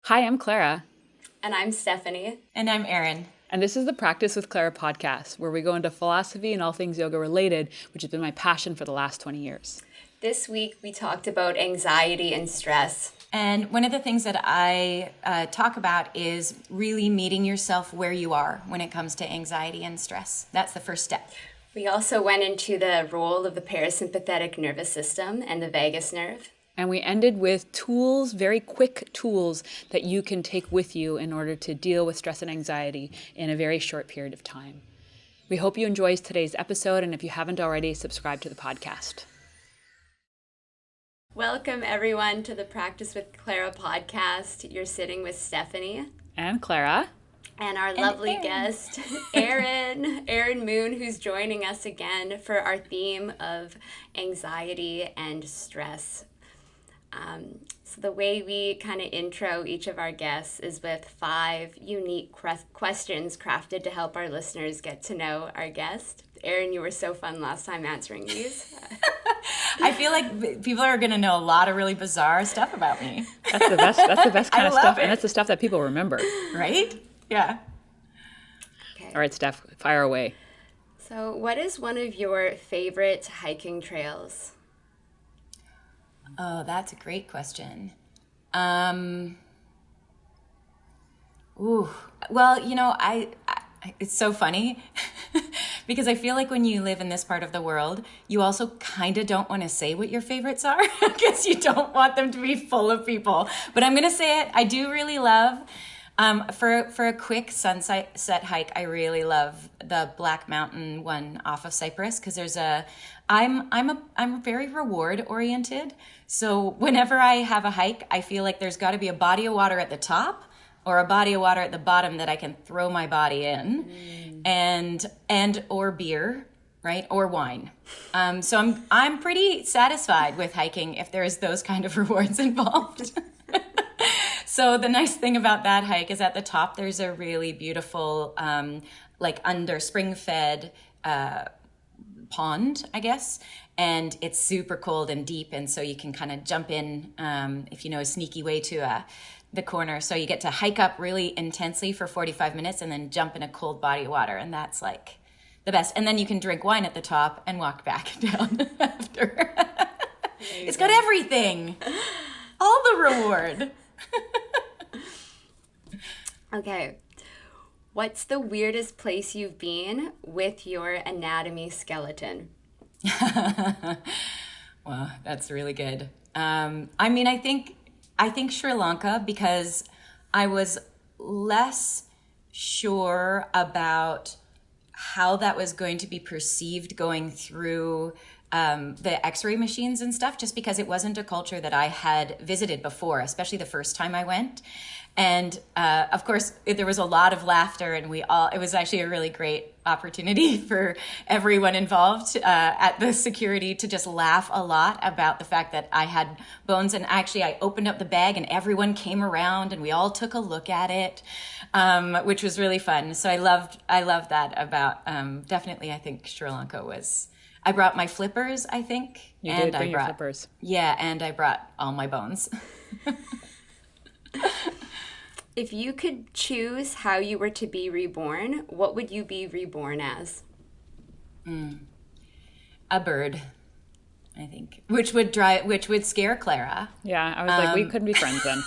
Hi, I'm Clara. And I'm Stephanie. And I'm Erin. And this is the Practice with Clara podcast, where we go into philosophy and all things yoga related, which has been my passion for the last 20 years. This week we talked about anxiety and stress. And one of the things that I talk about is really meeting yourself where you are when it comes to anxiety and stress. That's the first step. We also went into the role of the parasympathetic nervous system and the vagus nerve. And we ended with tools, very quick tools that you can take with you in order to deal with stress and anxiety in a very short period of time. We hope you enjoyed today's episode, and if you haven't already, subscribe to the podcast. Welcome, everyone, to the Practice with Clara podcast. You're sitting with Stephanie. And Clara. And our lovely guest, Erin Moon, who's joining us again for our theme of anxiety and stress. So the way we kind of intro each of our guests is with 5 unique questions crafted to help our listeners get to know our guest. Erin, you were so fun last time answering these. I feel like people are going to know a lot of really bizarre stuff about me. That's the best kind of stuff, it. and that's the stuff that people remember. Right? Yeah. Okay. All right, Steph, fire away. So what is one of your favorite hiking trails? Oh, that's a great question. Well, you know, I it's so funny because I feel like when you live in this part of the world, you also kind of don't want to say what your favorites are because you don't want them to be full of people. But I'm going to say it. I do really love, for a quick sunset hike, I really love the Black Mountain one off of Cyprus because I'm very reward oriented. So whenever I have a hike, I feel like there's got to be a body of water at the top or a body of water at the bottom that I can throw my body in, and or beer, right, or wine. So I'm pretty satisfied with hiking if there's those kind of rewards involved. So the nice thing about that hike is at the top there's a really beautiful, like under spring-fed pond, I guess, and it's super cold and deep, and so you can kind of jump in if you know a sneaky way to the corner. So you get to hike up really intensely for 45 minutes and then jump in a cold body of water, and that's like the best. And then you can drink wine at the top and walk back down after. It's got everything, all the reward. Okay. What's the weirdest place you've been with your anatomy skeleton? Well, that's really good. I mean, I think Sri Lanka, because I was less sure about how that was going to be perceived going through the x-ray machines and stuff, just because it wasn't a culture that I had visited before, especially the first time I went. And of course, there was a lot of laughter, and it was actually a really great opportunity for everyone involved at the security to just laugh a lot about the fact that I had bones. And actually, I opened up the bag and everyone came around and we all took a look at it, which was really fun. So I loved that about, definitely, I think Sri Lanka was... I brought my flippers, I think. You did bring your flippers. Yeah, and I brought all my bones. If you could choose how you were to be reborn, what would you be reborn as? A bird, I think, which would scare Clara. Yeah, I was like, we couldn't be friends then.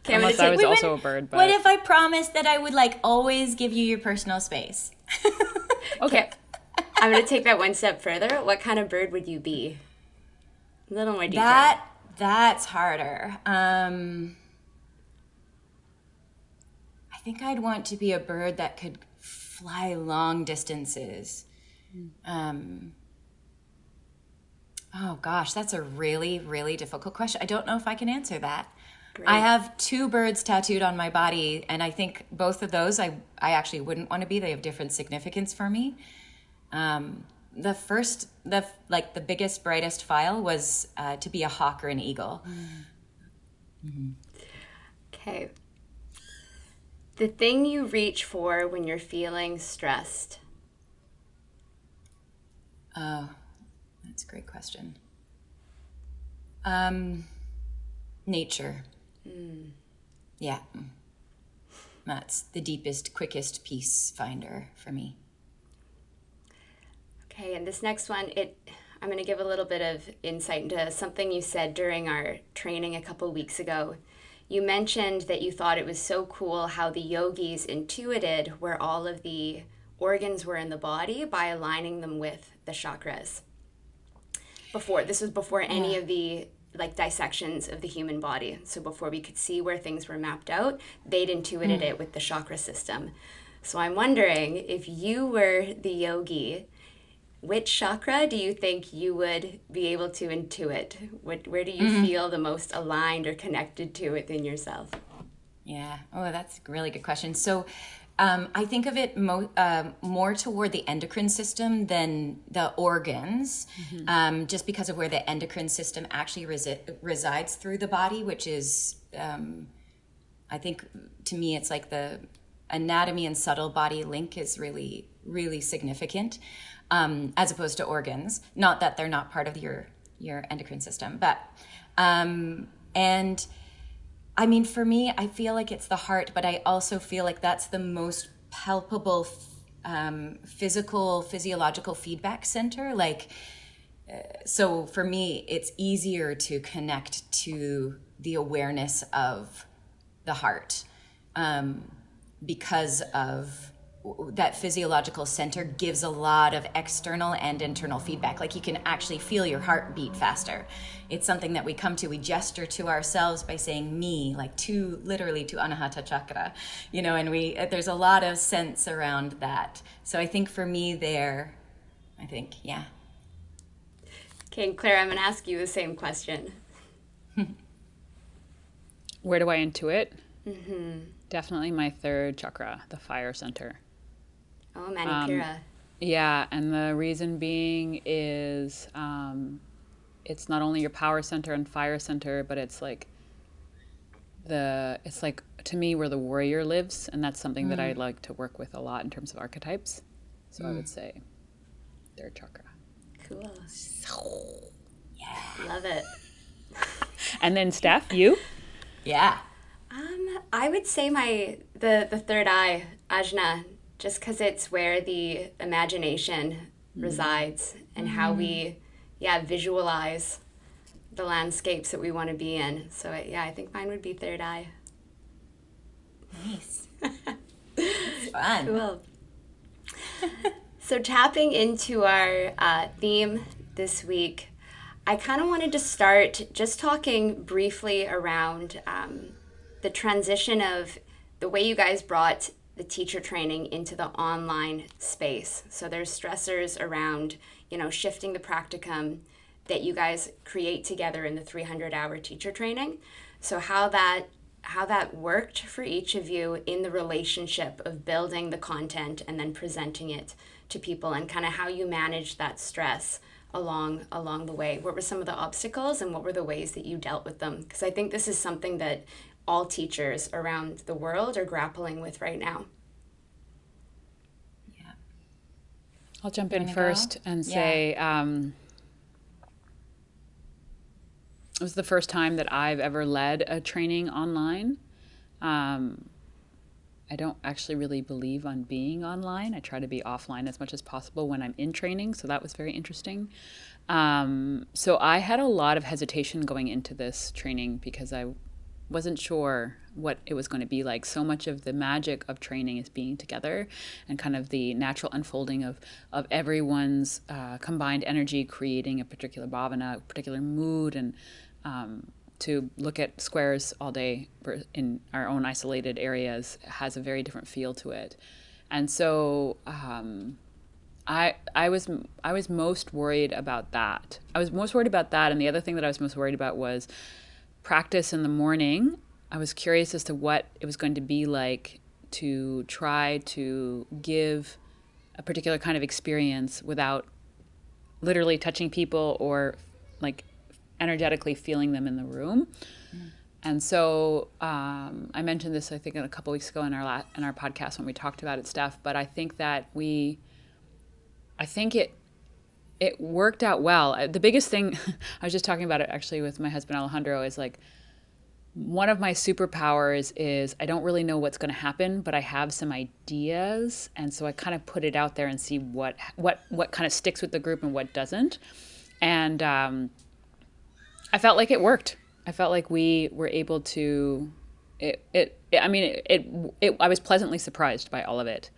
Okay, Unless I was also a bird. But... What if I promised that I would like always give you your personal space? Okay. I'm going to take that one step further. What kind of bird would you be? A little more detail. That's harder. I think I'd want to be a bird that could fly long distances. Oh gosh, that's a really, really difficult question. I don't know if I can answer that. Great. I have 2 birds tattooed on my body, and I think both of those I actually wouldn't want to be. They have different significance for me. The first, the biggest, brightest file was to be a hawk or an eagle. Mm-hmm. Okay. The thing you reach for when you're feeling stressed. Oh, that's a great question. Nature. Yeah. That's the deepest, quickest peace finder for me. Okay, and this next one, I'm going to give a little bit of insight into something you said during our training a couple weeks ago. You mentioned that you thought it was so cool how the yogis intuited where all of the organs were in the body by aligning them with the chakras. This was before any of the like dissections of the human body. So before we could see where things were mapped out, they'd intuited it with the chakra system. So I'm wondering, if you were the yogi, which chakra do you think you would be able to intuit? Where do you feel the most aligned or connected to within yourself? Yeah. Oh, that's a really good question. So I think of it more toward the endocrine system than the organs, just because of where the endocrine system actually resides through the body, which is, I think, to me, it's like the anatomy and subtle body link is really, really significant. As opposed to organs. Not that they're not part of your endocrine system, but and I mean, for me, I feel like it's the heart, but I also feel like that's the most palpable physiological feedback center. Like, so for me, it's easier to connect to the awareness of the heart because of that physiological center gives a lot of external and internal feedback. Like, you can actually feel your heart beat faster. It's something that we gesture to ourselves by saying me, like literally to Anahata chakra, and there's a lot of sense around that. So I think for me yeah. Okay, and Clara, I'm going to ask you the same question. Where do I intuit? Definitely my third chakra, the fire center. Oh, Manipura. Yeah, and the reason being is it's not only your power center and fire center, but it's like to me where the warrior lives, and that's something that I like to work with a lot in terms of archetypes. So I would say third chakra. Cool. Yeah. Love it. And then Steph, you? Yeah. I would say the third eye, Ajna, just because it's where the imagination resides and how we, visualize the landscapes that we want to be in. So I think mine would be third eye. Nice. It's fun. Cool. So tapping into our theme this week, I kind of wanted to start just talking briefly around the transition of the way you guys brought the teacher training into the online space. So there's stressors around, shifting the practicum that you guys create together in the 300-hour teacher training. So how that worked for each of you in the relationship of building the content and then presenting it to people, and kind of how you managed that stress along the way. What were some of the obstacles and what were the ways that you dealt with them? Because I think this is something that all teachers around the world are grappling with right now. Yeah. I'll jump in first and say it was the first time that I've ever led a training online. I don't actually really believe on being online. I try to be offline as much as possible when I'm in training, so that was very interesting. So I had a lot of hesitation going into this training because I wasn't sure what it was going to be like. So much of the magic of training is being together and kind of the natural unfolding of everyone's combined energy creating a particular bhavana, a particular mood, and to look at squares all day in our own isolated areas has a very different feel to it. And so I was most worried about that. I was most worried about that, and the other thing that I was most worried about was practice in the morning. I was curious as to what it was going to be like to try to give a particular kind of experience without literally touching people or like energetically feeling them in the room. And so I mentioned this, I think, a couple weeks ago in our podcast when we talked about it, Steph. But I think that it worked out well. The biggest thing, I was just talking about it actually with my husband Alejandro, is like one of my superpowers is I don't really know what's going to happen, but I have some ideas, and so I kind of put it out there and see what kind of sticks with the group and what doesn't. And I felt like it worked. I felt like we were able to. I was pleasantly surprised by all of it.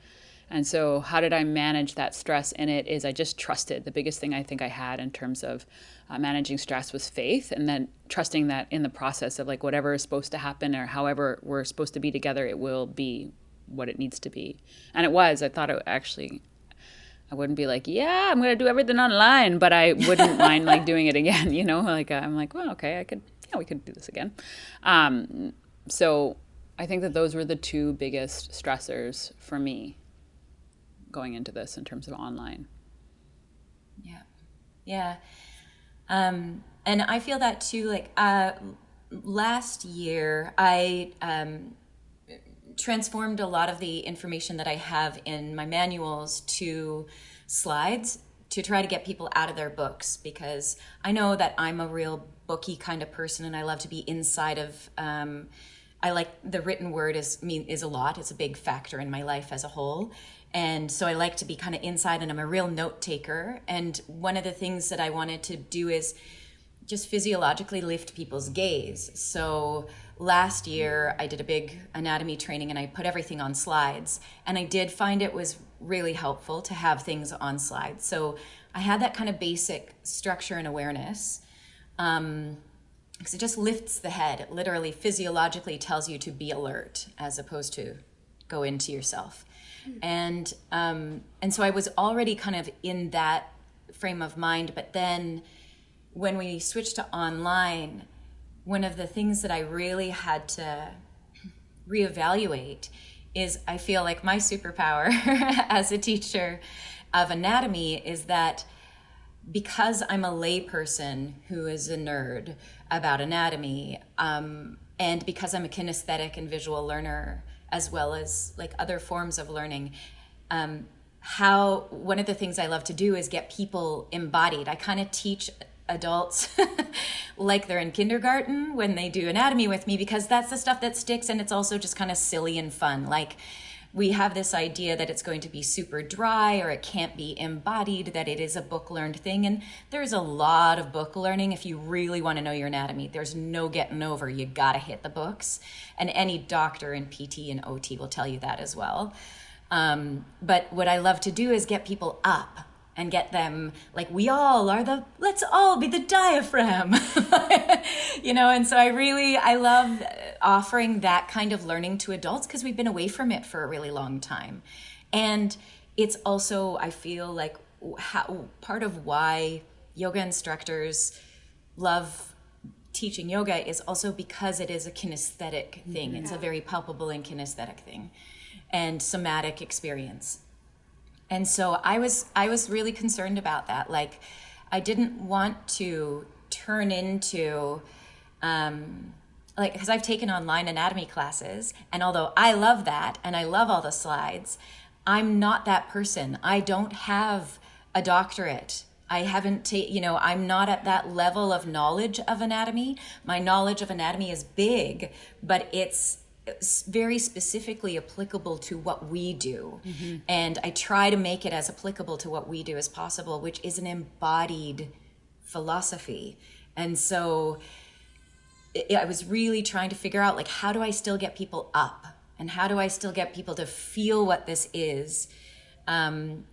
And so how did I manage that stress in it is I just trusted. The biggest thing I think I had in terms of managing stress was faith, and then trusting that in the process of like whatever is supposed to happen or however we're supposed to be together, it will be what it needs to be. And it was. I thought it actually, I wouldn't be like, yeah, I'm going to do everything online, but I wouldn't mind like doing it again, you know, like I'm like, well, okay, we could do this again. So I think that those were the two biggest stressors for me going into this in terms of online. Yeah. Yeah. And I feel that too, like, last year I, transformed a lot of the information that I have in my manuals to slides to try to get people out of their books, because I know that I'm a real booky kind of person and I love to be inside of, I like the written word is a lot. It's a big factor in my life as a whole. And so I like to be kind of inside, and I'm a real note taker. And one of the things that I wanted to do is just physiologically lift people's gaze. So last year I did a big anatomy training and I put everything on slides. And I did find it was really helpful to have things on slides. So I had that kind of basic structure and awareness. Because it just lifts the head. It literally physiologically tells you to be alert as opposed to go into yourself. And so I was already kind of in that frame of mind. But then when we switched to online, one of the things that I really had to reevaluate is I feel like my superpower as a teacher of anatomy is that because I'm a layperson who is a nerd about anatomy, and because I'm a kinesthetic and visual learner, as well as like other forms of learning, how one of the things I love to do is get people embodied. I kind of teach adults like they're in kindergarten when they do anatomy with me, because that's the stuff that sticks, and it's also just kind of silly and fun. Like, we have this idea that it's going to be super dry or it can't be embodied, that it is a book learned thing. And there's a lot of book learning if you really want to know your anatomy. There's no getting over. You got to hit the books. And any doctor and PT and OT will tell you that as well. But what I love to do is get people up and get them, like, let's all be the diaphragm, you know? And so I love offering that kind of learning to adults because we've been away from it for a really long time. And it's also, I feel like part of why yoga instructors love teaching yoga is also because it is a kinesthetic thing. Mm-hmm. It's a very palpable and kinesthetic thing and somatic experience. And so I was really concerned about that. Like, I didn't want to turn into, because I've taken online anatomy classes, and although I love that and I love all the slides, I'm not that person. I don't have a doctorate. I haven't I'm not at that level of knowledge of anatomy. My knowledge of anatomy is big, but it's very specifically applicable to what we do. Mm-hmm. And I try to make it as applicable to what we do as possible, which is an embodied philosophy. And so I was really trying to figure out, like, how do I still get people up? And how do I still get people to feel what this is? And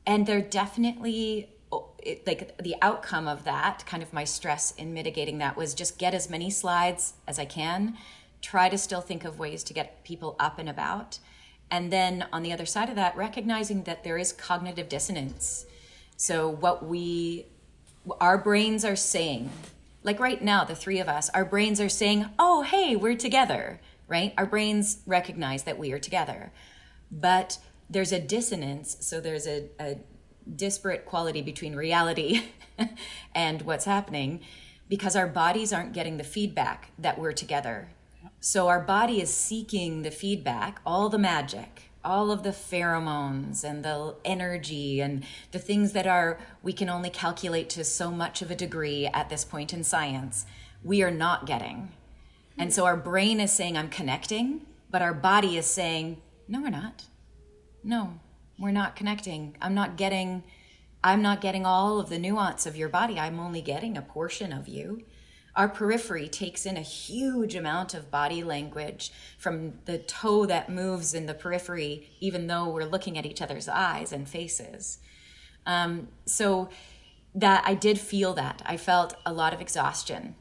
they're definitely, like, the outcome of that, kind of my stress in mitigating that, was just get as many slides as I can, try to still think of ways to get people up and about. And then on the other side of that, recognizing that there is cognitive dissonance. So our brains are saying, like right now, the three of us, our brains are saying, oh, hey, we're together, right? Our brains recognize that we are together. But there's a dissonance, so there's a disparate quality between reality and what's happening, because our bodies aren't getting the feedback that we're together. So our body is seeking the feedback, all the magic, all of the pheromones and the energy and the things that we can only calculate to so much of a degree at this point in science, we are not getting. And so our brain is saying, I'm connecting, but our body is saying, no, we're not. No, we're not connecting. I'm not getting all of the nuance of your body. I'm only getting a portion of you. Our periphery takes in a huge amount of body language, from the toe that moves in the periphery, even though we're looking at each other's eyes and faces. So that I did feel that. I felt a lot of exhaustion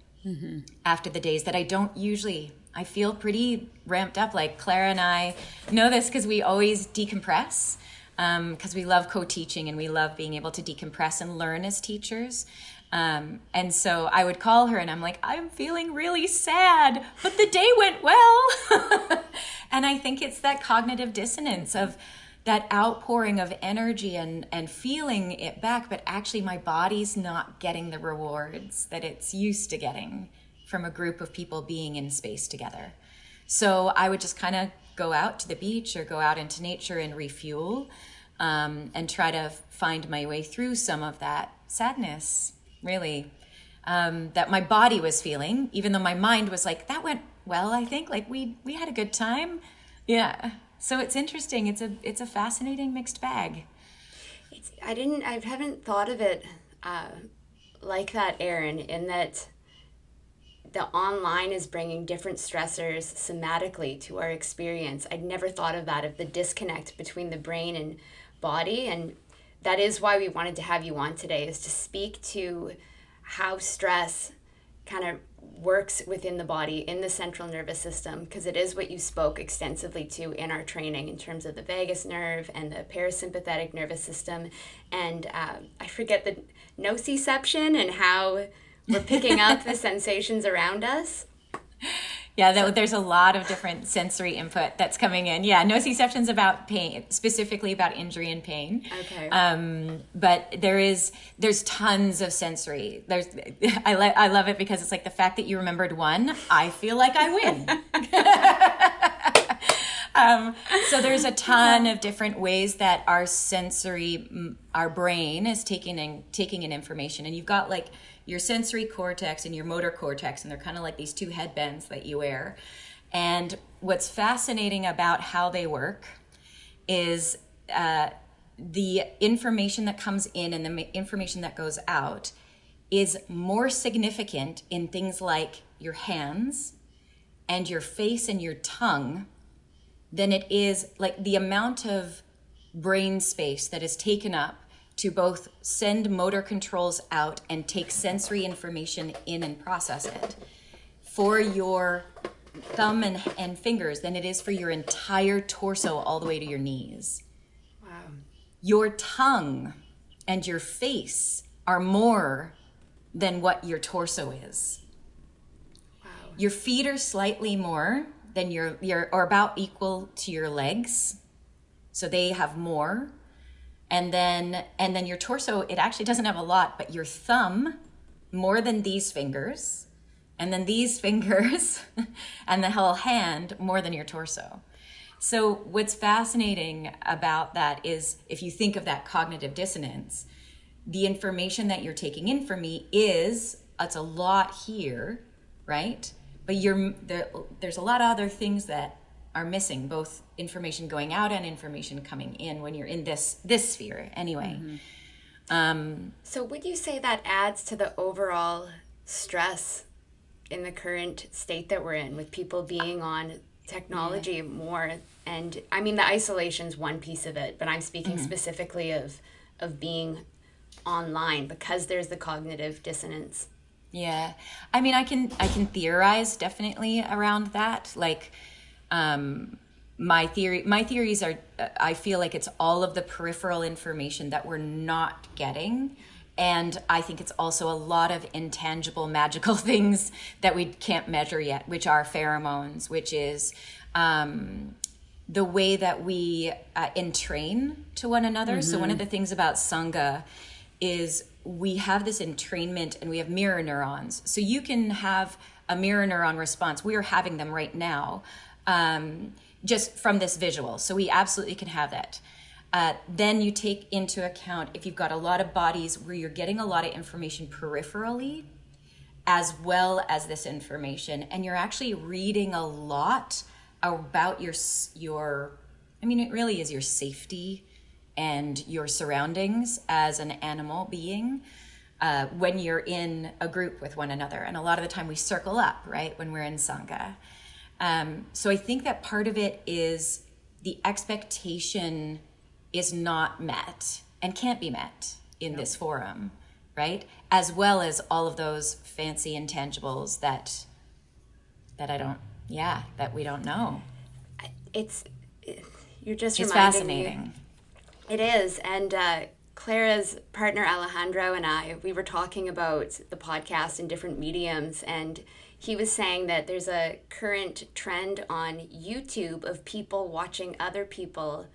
after the days that I don't usually. I feel pretty ramped up. Like Clara and I know this because we always decompress, because we love co-teaching and we love being able to decompress and learn as teachers. And so I would call her and I'm like, I'm feeling really sad, but the day went well. And I think it's that cognitive dissonance of that outpouring of energy and feeling it back, but actually my body's not getting the rewards that it's used to getting from a group of people being in space together. So I would just kind of go out to the beach or go out into nature and refuel, and try to find my way through some of that sadness, really, that my body was feeling, even though my mind was like, that went well, I think, like we had a good time. Yeah. So it's interesting. It's a fascinating mixed bag. I haven't thought of it like that, Erin, in that the online is bringing different stressors somatically to our experience. I'd never thought of that, of the disconnect between the brain and body. And that is why we wanted to have you on today, is to speak to how stress kind of works within the body, in the central nervous system, because it is what you spoke extensively to in our training in terms of the vagus nerve and the parasympathetic nervous system. And I forget the nociception and how we're picking up the sensations around us. Yeah, there's a lot of different sensory input that's coming in. Yeah, nociception's about pain, specifically about injury and pain. Okay. But there's tons of sensory. I love it because it's like the fact that you remembered one, I feel like I win. So there's a ton of different ways that our brain is taking in information, and you've got like your sensory cortex and your motor cortex, and they're kind of like these two headbands that you wear. And what's fascinating about how they work is the information that comes in and the information that goes out is more significant in things like your hands and your face and your tongue than it is like the amount of brain space that is taken up to both send motor controls out and take sensory information in and process it for your thumb and fingers than it is for your entire torso all the way to your knees. Wow. Your tongue and your face are more than what your torso is. Wow. Your feet are slightly more than or about equal to your legs. So they have more. And then your torso, it actually doesn't have a lot, but your thumb more than these fingers, and then these fingers and the whole hand more than your torso. So what's fascinating about that is, if you think of that cognitive dissonance, the information that you're taking in from me it's a lot here, right? But there's a lot of other things that are missing, both information going out and information coming in when you're in this sphere anyway. Mm-hmm. So would you say that adds to the overall stress in the current state that we're in, with people being on technology more? And I mean, the isolation's one piece of it, but I'm speaking specifically of being online, because there's the cognitive dissonance. Yeah. I mean, I can theorize definitely around that. Like, my theories are, I feel like it's all of the peripheral information that we're not getting. And I think it's also a lot of intangible, magical things that we can't measure yet, which are pheromones, which is the way that we entrain to one another. So one of the things about Sangha is we have this entrainment and we have mirror neurons. So you can have a mirror neuron response. We are having them right now. Just from this visual. So we absolutely can have that. Then you take into account if you've got a lot of bodies where you're getting a lot of information peripherally, as well as this information. And you're actually reading a lot about I mean, it really is your safety and your surroundings as an animal being when you're in a group with one another. And a lot of the time we circle up, right, when we're in Sangha. So I think that part of it is the expectation is not met and can't be met in this forum, right? As well as all of those fancy intangibles that we don't know. You're just it's reminding fascinating. Me. It is. And Clara's partner Alejandro and I, we were talking about the podcast in different mediums, and he was saying that there's a current trend on YouTube of people watching other people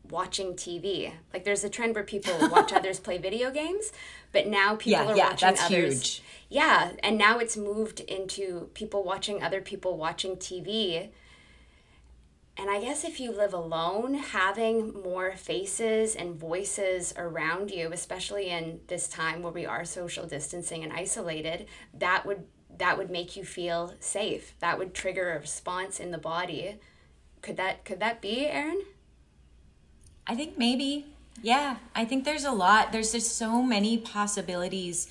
watching TV. Like there's a trend where people watch others play video games, but now people are watching that's others. Huge. Yeah, and now it's moved into people watching other people watching TV. And I guess if you live alone, having more faces and voices around you, especially in this time where we are social distancing and isolated, that would make you feel safe. That would trigger a response in the body. Could that be, Erin? I think maybe. Yeah, I think there's a lot. There's just so many possibilities.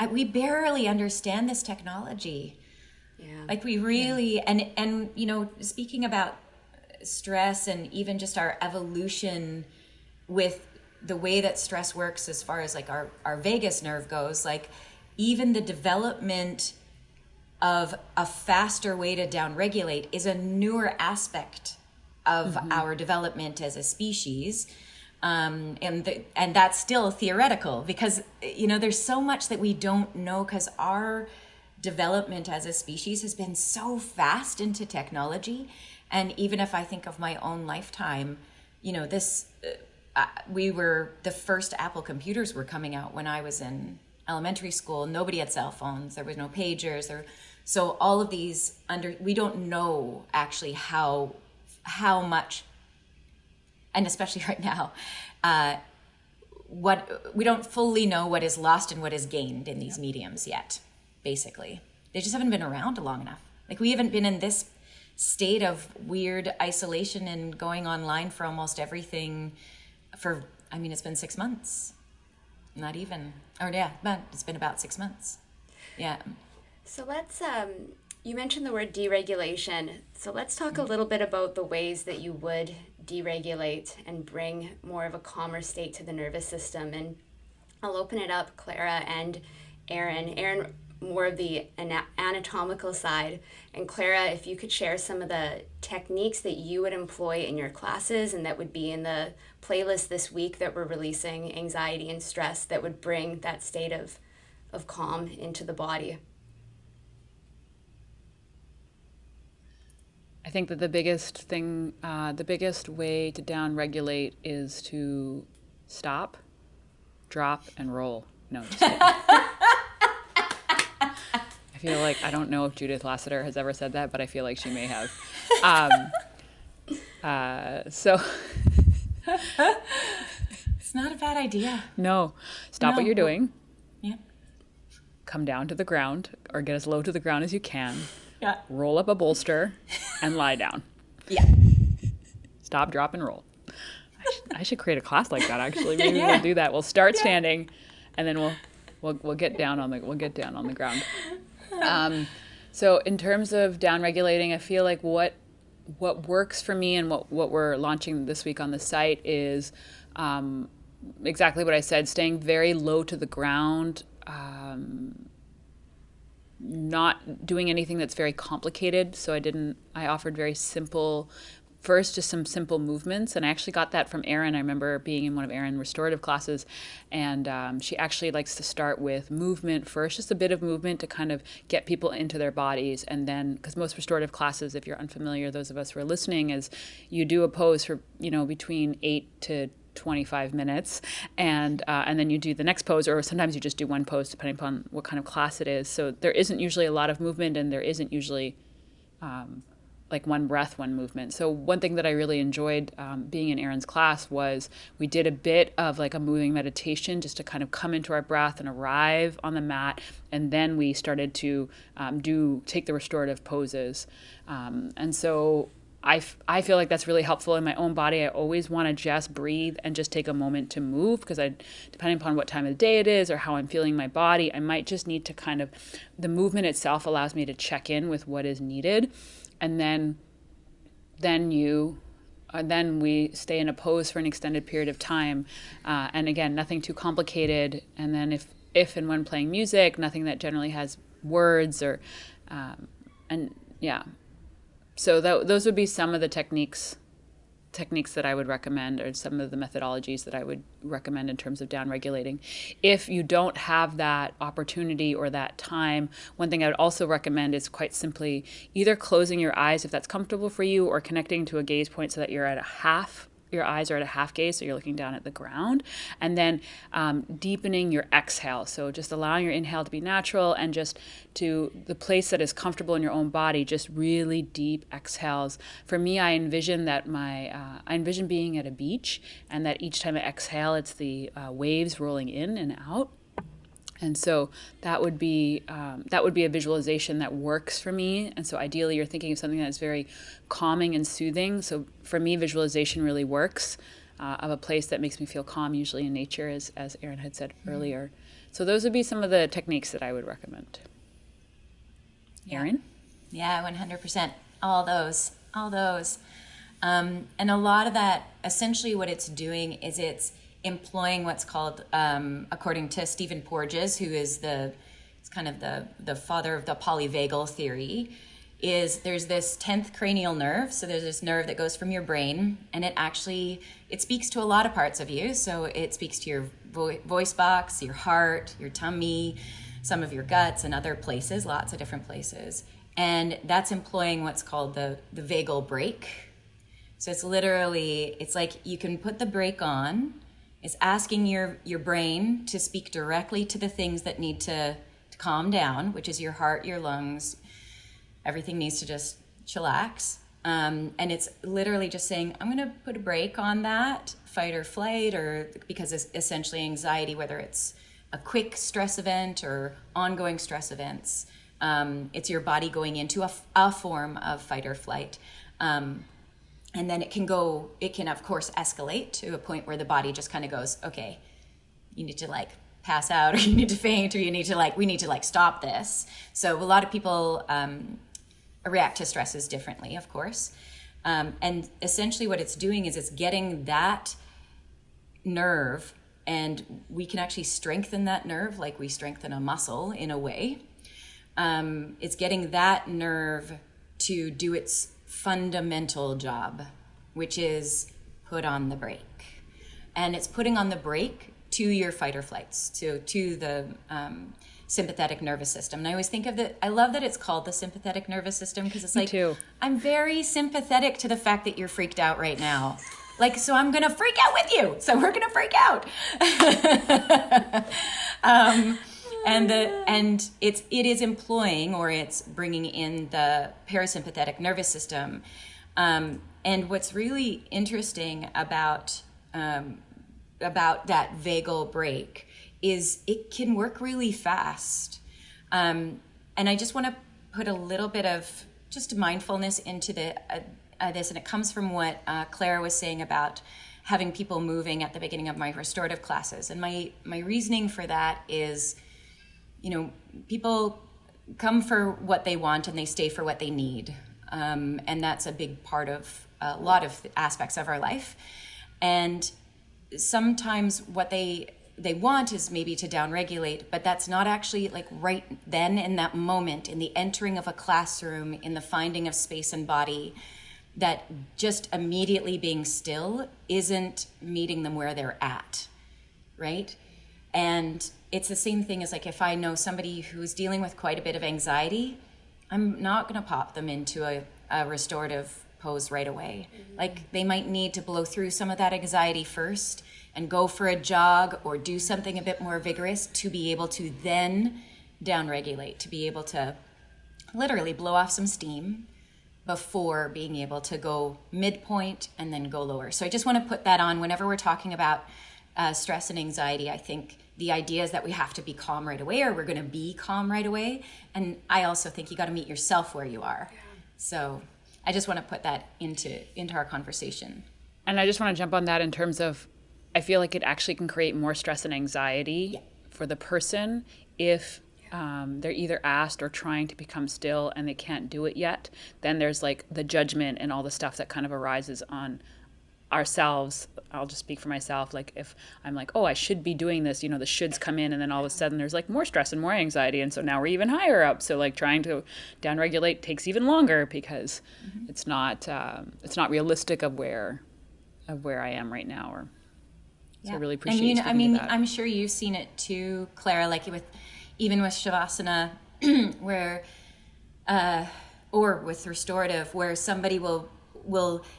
We barely understand this technology. Yeah. Like we really, and you know, speaking about stress and even just our evolution with the way that stress works as far as like our vagus nerve goes, like even the development of a faster way to downregulate is a newer aspect of our development as a species. And that's still theoretical because, you know, there's so much that we don't know because our development as a species has been so fast into technology. And even if I think of my own lifetime, you know, the first Apple computers were coming out when I was in elementary school. Nobody had cell phones. There was no pagers. So all of these we don't know actually how much, and especially right now, we don't fully know what is lost and what is gained in these mediums yet, basically. They just haven't been around long enough. Like we haven't been in this state of weird isolation and going online for almost everything it's been 6 months. Not even, but it's been about 6 months. Yeah. So let's, you mentioned the word deregulation. So let's talk a little bit about the ways that you would deregulate and bring more of a calmer state to the nervous system. And I'll open it up, Clara and Erin. Erin, more of the anatomical side. And Clara, if you could share some of the techniques that you would employ in your classes and that would be in the playlist this week that we're releasing, anxiety and stress, that would bring that state of calm into the body. I think that the biggest way to downregulate is to stop, drop, and roll. No, just kidding. I feel like, I don't know if Judith Lassiter has ever said that, but I feel like she may have. So it's not a bad idea. No, stop what you're doing. Yeah. Come down to the ground or get as low to the ground as you can. Yeah. Roll up a bolster and lie down. Yeah. Stop, drop, and roll. I should create a class like that. Actually, maybe we'll do that. We'll start standing, and then we'll get down on the ground. So in terms of downregulating, I feel like what works for me and what we're launching this week on the site is exactly what I said: staying very low to the ground. Not doing anything that's very complicated. So I offered very simple, first just some simple movements. And I actually got that from Erin. I remember being in one of Erin's restorative classes, and she actually likes to start with movement first, just a bit of movement to kind of get people into their bodies. And then, because most restorative classes, if you're unfamiliar, those of us who are listening, is you do a pose for, between 8 to 25 minutes, and then you do the next pose, or sometimes you just do one pose depending upon what kind of class it is. So there isn't usually a lot of movement, and there isn't usually like one breath, one movement. So one thing that I really enjoyed being in Erin's class was we did a bit of like a moving meditation just to kind of come into our breath and arrive on the mat. And then we started to take the restorative poses. And so I feel like that's really helpful in my own body. I always want to just breathe and just take a moment to move, because depending upon what time of the day it is or how I'm feeling my body, I might just need to the movement itself allows me to check in with what is needed. And then we stay in a pose for an extended period of time. And again, nothing too complicated. And then if and when playing music, nothing that generally has words So those would be some of the techniques that I would recommend, or some of the methodologies that I would recommend in terms of downregulating. If you don't have that opportunity or that time, one thing I would also recommend is quite simply either closing your eyes if that's comfortable for you, or connecting to a gaze point so that your eyes are at a half gaze, so you're looking down at the ground, and then deepening your exhale. So just allowing your inhale to be natural, and just to the place that is comfortable in your own body, just really deep exhales. For me, I envision being at a beach, and that each time I exhale, it's the waves rolling in and out. And so that would be a visualization that works for me. And so ideally, you're thinking of something that's very calming and soothing. So for me, visualization really works, of a place that makes me feel calm, usually in nature, as Erin had said earlier. So those would be some of the techniques that I would recommend. Erin? Yeah, 100%. All those. And a lot of that, essentially what it's doing is it's employing what's called, according to Stephen Porges, who is the father of the Polyvagal theory, is there's this 10th cranial nerve. So there's this nerve that goes from your brain, and it speaks to a lot of parts of you. So it speaks to your voice box, your heart, your tummy, some of your guts, and other places, lots of different places. And that's employing what's called the vagal brake. So it's like you can put the brake on. It's asking your brain to speak directly to the things that need to calm down, which is your heart, your lungs. Everything needs to just chillax. And it's literally just saying, I'm going to put a brake on that fight or flight, or because it's essentially anxiety, whether it's a quick stress event or ongoing stress events. It's your body going into a form of fight or flight. And then it can of course escalate to a point where the body just kind of goes, okay, you need to like pass out, or you need to faint, or we need to stop this. So a lot of people react to stresses differently, of course. And essentially what it's doing is it's getting that nerve, and we can actually strengthen that nerve like we strengthen a muscle in a way. It's getting that nerve to do its fundamental job, which is put on the brake. And it's putting on the brake to your fight or flights, to the sympathetic nervous system. And I always think of I love that it's called the sympathetic nervous system, because it's like, too. I'm very sympathetic to the fact that you're freaked out right now. Like, so I'm going to freak out with you. So we're going to freak out. And it is employing, or it's bringing in the parasympathetic nervous system. And what's really interesting about that vagal brake is it can work really fast. And I just want to put a little bit of just mindfulness into this, and it comes from what Clara was saying about having people moving at the beginning of my restorative classes. And my reasoning for that is, people come for what they want and they stay for what they need. And that's a big part of a lot of aspects of our life. And sometimes what they want is maybe to downregulate, but that's not actually like right then in that moment, in the entering of a classroom, in the finding of space and body, that just immediately being still isn't meeting them where they're at, right? And it's the same thing as like if I know somebody who's dealing with quite a bit of anxiety, I'm not going to pop them into a restorative pose right away. Mm-hmm. Like they might need to blow through some of that anxiety first and go for a jog or do something a bit more vigorous to be able to then downregulate, to be able to literally blow off some steam before being able to go midpoint and then go lower. So I just want to put that on whenever we're talking about stress and anxiety. I think the idea is that we have to be calm right away, or we're going to be calm right away. And I also think you got to meet yourself where you are. Yeah. So I just want to put that into our conversation. And I just want to jump on that in terms of, I feel like it actually can create more stress and anxiety for the person if they're either asked or trying to become still and they can't do it yet. Then there's like the judgment and all the stuff that kind of arises on ourselves. I'll just speak for myself. Like if I'm like, oh, I should be doing this, the shoulds come in, and then all of a sudden there's like more stress and more anxiety. And so now we're even higher up. So like trying to downregulate takes even longer because it's not realistic of where I am right now. Or so I really appreciate you speaking to that. I'm sure you've seen it too, Clara, like even with Shavasana, where, or with Restorative, where somebody will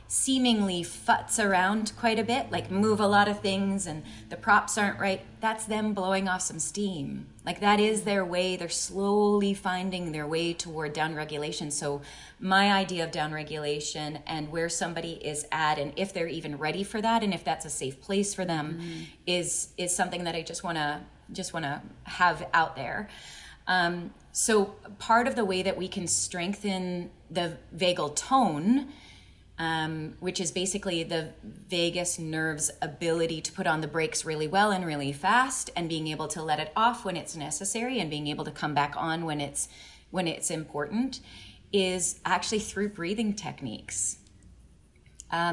seemingly futz around quite a bit, like move a lot of things and the props aren't right. That's them blowing off some steam. Like that is their way. They're slowly finding their way toward downregulation. So my idea of downregulation and where somebody is at, and if they're even ready for that, and if that's a safe place for them, is something that I just want to have out there. So part of the way that we can strengthen the vagal tone, which is basically the vagus nerve's ability to put on the brakes really well and really fast, and being able to let it off when it's necessary and being able to come back on when it's important, is actually through breathing techniques.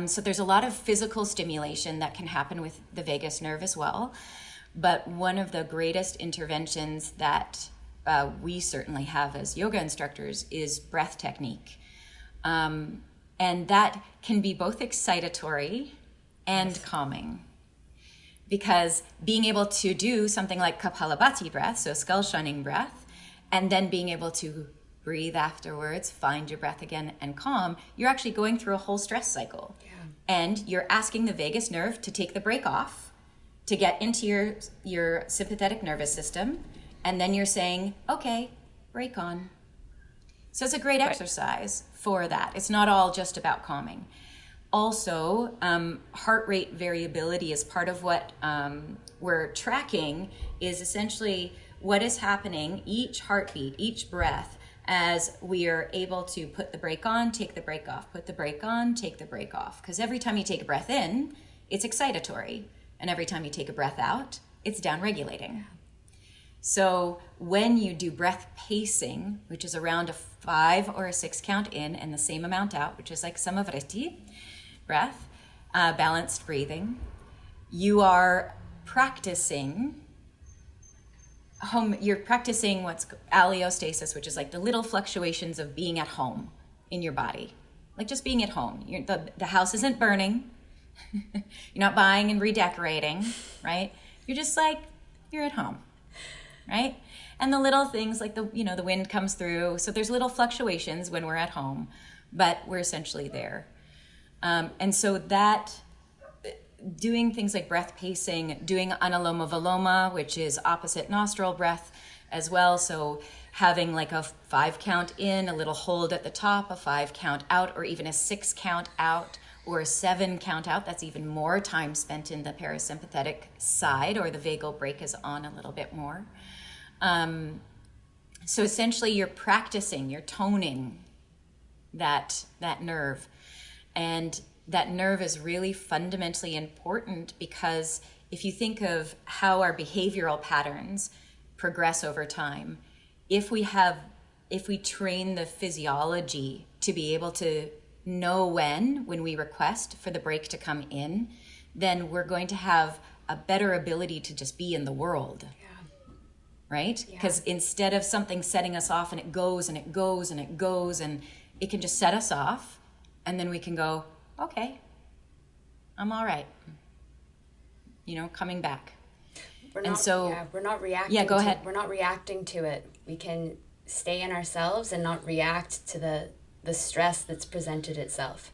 So there's a lot of physical stimulation that can happen with the vagus nerve as well. But one of the greatest interventions that we certainly have as yoga instructors is breath technique. And that can be both excitatory and calming. Because being able to do something like Kapalabhati breath, so skull shining breath, and then being able to breathe afterwards, find your breath again and calm, you're actually going through a whole stress cycle. Yeah. And you're asking the vagus nerve to take the brake off, to get into your sympathetic nervous system, and then you're saying, okay, brake on. So it's a great exercise for that. It's not all just about calming. Also, heart rate variability is part of what we're tracking, is essentially what is happening each heartbeat, each breath, as we are able to put the brake on, take the brake off, put the brake on, take the brake off. Because every time you take a breath in, it's excitatory. And every time you take a breath out, it's downregulating. So when you do breath pacing, which is around a 5 or a 6 count in and the same amount out, which is like samavriti breath, balanced breathing, you are practicing you're practicing what's allostasis, which is like the little fluctuations of being at home in your body. Like just being at home. The house isn't burning. You're not buying and redecorating, right? You're just like, you're at home, right? And the little things like the wind comes through. So there's little fluctuations when we're at home, but we're essentially there. And so that doing things like breath pacing, doing analoma viloma, which is opposite nostril breath as well. So having like a 5 count in, a little hold at the top, a 5 count out, or even a 6 count out, or a 7 count out. That's even more time spent in the parasympathetic side, or the vagal brake is on a little bit more. So essentially you're practicing, you're toning that nerve. And that nerve is really fundamentally important, because if you think of how our behavioral patterns progress over time, if we train the physiology to be able to know when we request for the brake to come in, then we're going to have a better ability to just be in the world. Right? Because instead of something setting us off and it goes and it goes and it goes, and it can just set us off, and then we can go, okay, I'm all right. Coming back. We're not reacting. Yeah, go ahead. We're not reacting to it. We can stay in ourselves and not react to the stress that's presented itself.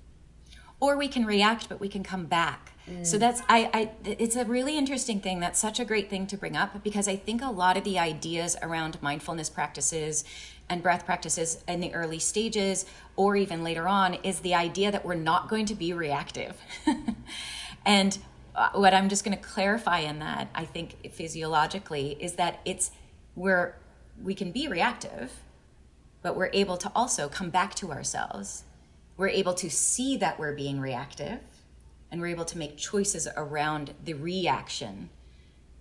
Or we can react, but we can come back. So that's, it's a really interesting thing. That's such a great thing to bring up, because I think a lot of the ideas around mindfulness practices and breath practices in the early stages, or even later on, is the idea that we're not going to be reactive. And what I'm just going to clarify in that, I think physiologically, is that we can be reactive, but we're able to also come back to ourselves. We're able to see that we're being reactive, and we're able to make choices around the reaction,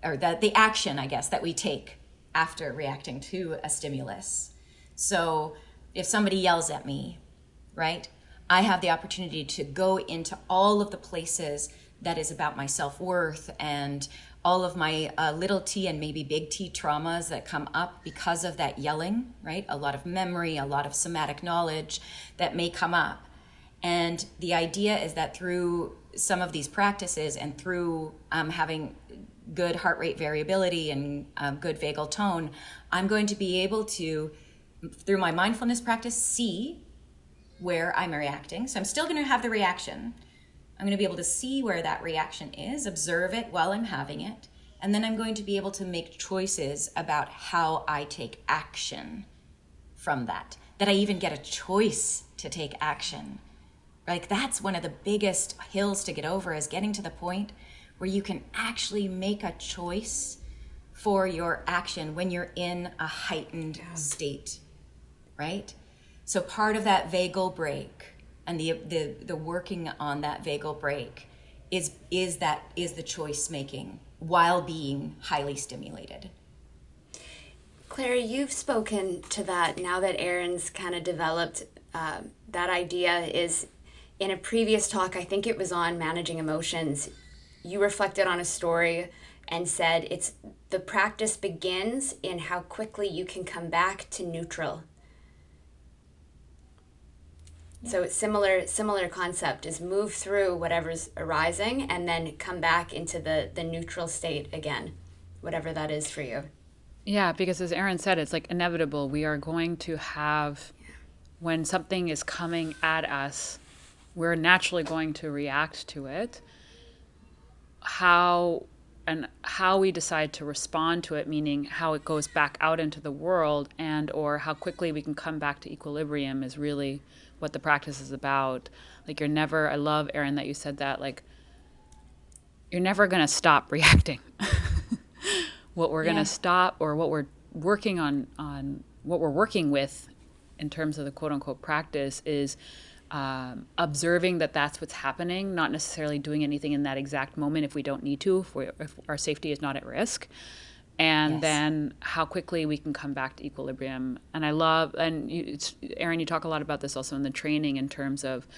or the action, I guess, that we take after reacting to a stimulus. So if somebody yells at me, right, I have the opportunity to go into all of the places that is about my self-worth and all of my little t and maybe big T traumas that come up because of that yelling, right? A lot of memory, a lot of somatic knowledge that may come up. And the idea is that through some of these practices and through having good heart rate variability and good vagal tone, I'm going to be able to, through my mindfulness practice, see where I'm reacting. So I'm still going to have the reaction. I'm going to be able to see where that reaction is, observe it while I'm having it, and then I'm going to be able to make choices about how I take action from that I even get a choice to take action. Like, that's one of the biggest hills to get over, is getting to the point where you can actually make a choice for your action when you're in a heightened state, right? So part of that vagal break and the working on that vagal break is the choice making while being highly stimulated. Clara, you've spoken to that now that Erin's kind of developed that idea. Is in a previous talk, I think it was on managing emotions, you reflected on a story and said it's the practice begins in how quickly you can come back to neutral. Yeah. So it's similar concept is move through whatever's arising and then come back into the neutral state again, whatever that is for you. Yeah, because as Erin said, it's like inevitable. We are going to have, when something is coming at us, we're naturally going to react to it. How we decide to respond to it, meaning how it goes back out into the world, and or how quickly we can come back to equilibrium, is really what the practice is about. Like, I love, Erin, that you said that, like, you're never going to stop reacting. What we're going to stop, or what we're working on what we're working with in terms of the quote unquote practice, is observing that that's what's happening, not necessarily doing anything in that exact moment if we don't need to, if our safety is not at risk. And then how quickly we can come back to equilibrium. And I love, Erin, you talk a lot about this also in the training, in terms of,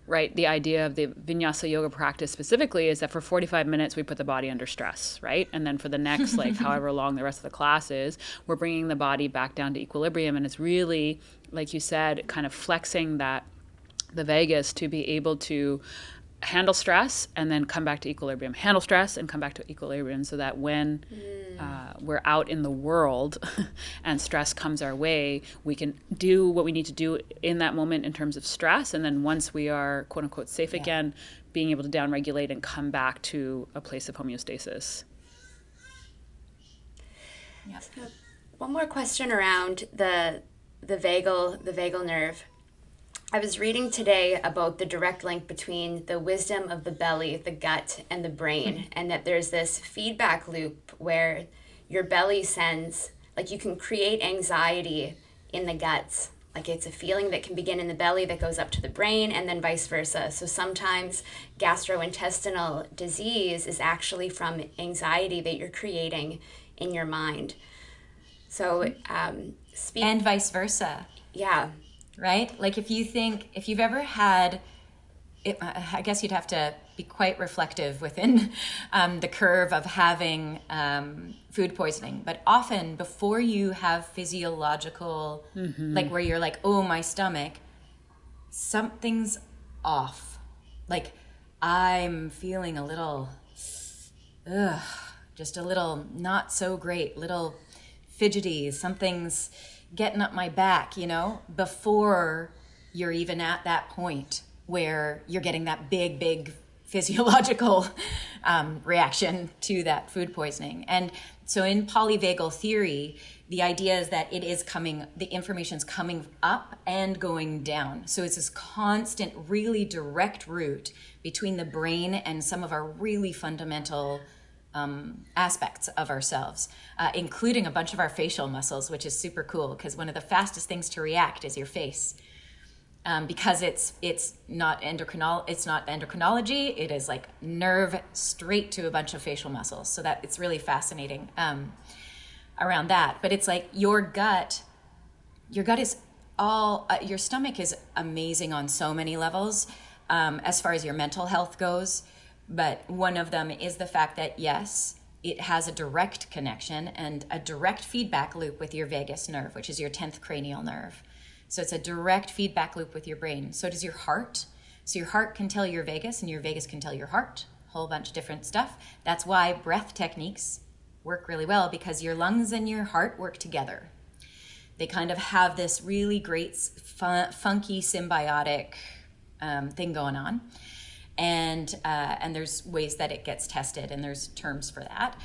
right, the idea of the Vinyasa yoga practice specifically is that for 45 minutes we put the body under stress, right? And then for the next, like, however long the rest of the class is, we're bringing the body back down to equilibrium. And it's really, like you said, kind of flexing the vagus to be able to handle stress and then come back to equilibrium, handle stress and come back to equilibrium, so that when we're out in the world and stress comes our way, we can do what we need to do in that moment in terms of stress. And then once we are quote unquote safe again, being able to downregulate and come back to a place of homeostasis. Yeah. So one more question around the vagal nerve. I was reading today about the direct link between the wisdom of the belly, the gut, and the brain, and that there's this feedback loop where your belly sends, like, you can create anxiety in the guts. Like, it's a feeling that can begin in the belly that goes up to the brain, and then vice versa. So sometimes gastrointestinal disease is actually from anxiety that you're creating in your mind. So and vice versa. Yeah. Right? Like, if you've ever had, I guess you'd have to be quite reflective within the curve of having food poisoning. But often before you have physiological, like where you're like, oh, my stomach, something's off. Like, I'm feeling a little, just a little not so great, little fidgety, something's getting up my back, before you're even at that point where you're getting that big physiological reaction to that food poisoning. And so in polyvagal theory, the idea is that the information's coming up and going down. So it's this constant, really direct route between the brain and some of our really fundamental aspects of ourselves, including a bunch of our facial muscles, which is super cool because one of the fastest things to react is your face. Because it's not endocrinology, it is like nerve straight to a bunch of facial muscles. So that it's really fascinating around that. But it's like your gut is all, your stomach is amazing on so many levels as far as your mental health goes. But one of them is the fact that, yes, it has a direct connection and a direct feedback loop with your vagus nerve, which is your 10th cranial nerve. So it's a direct feedback loop with your brain. So does your heart. So your heart can tell your vagus and your vagus can tell your heart, a whole bunch of different stuff. That's why breath techniques work really well, because your lungs and your heart work together. They kind of have this really great funky symbiotic thing going on. And there's ways that it gets tested and there's terms for that.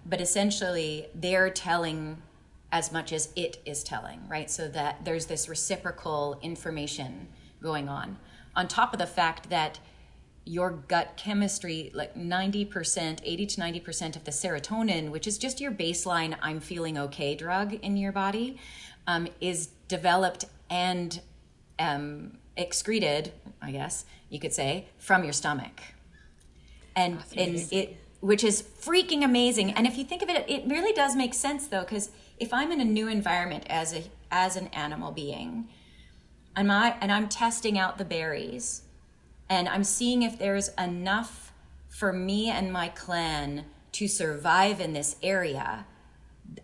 But essentially they're telling as much as it is telling, right? So that there's this reciprocal information going on top of the fact that your gut chemistry, like 90%, 80 to 90% of the serotonin, which is just your baseline I'm feeling okay drug in your body, is developed and excreted, I guess you could say, from your stomach. And it, which is freaking amazing. And if you think of it, it really does make sense though, because if I'm in a new environment as an animal being, and I'm testing out the berries, and I'm seeing if there's enough for me and my clan to survive in this area,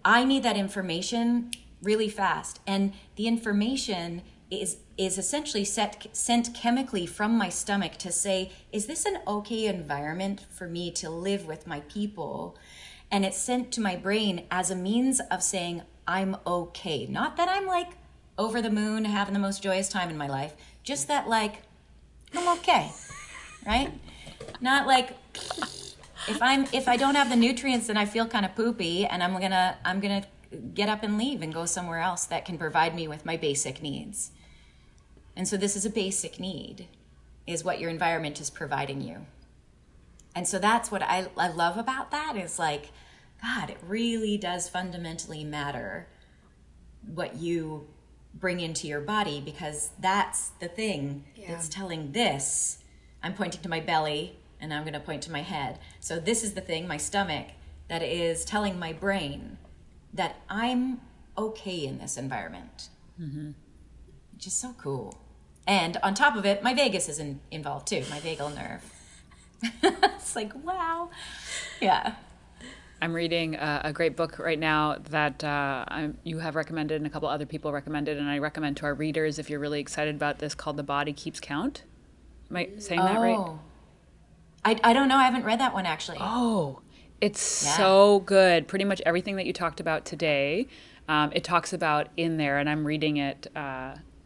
I need that information really fast. And the information is essentially sent chemically from my stomach to say, is this an okay environment for me to live with my people? And it's sent to my brain as a means of saying, I'm okay. Not that I'm like over the moon, having the most joyous time in my life, just that like, I'm okay, right? Not like, if I don't have the nutrients, then I feel kind of poopy and I'm gonna get up and leave and go somewhere else that can provide me with my basic needs. And so this is a basic need, is what your environment is providing you. And so that's what I love about that, is like, God, it really does fundamentally matter what you bring into your body, because that's the thing that's telling this. I'm pointing to my belly and I'm going to point to my head. So this is the thing, my stomach, that is telling my brain that I'm okay in this environment. Mm-hmm. Which is so cool. And on top of it, my vagus is involved too, my vagal nerve. It's like, wow. Yeah. I'm reading a great book right now that you have recommended and a couple other people recommended, and I recommend to our readers if you're really excited about this, called The Body Keeps Count. Am I saying that right? I don't know. I haven't read that one actually. Oh, it's so good. Pretty much everything that you talked about today, it talks about in there, and I'm reading it.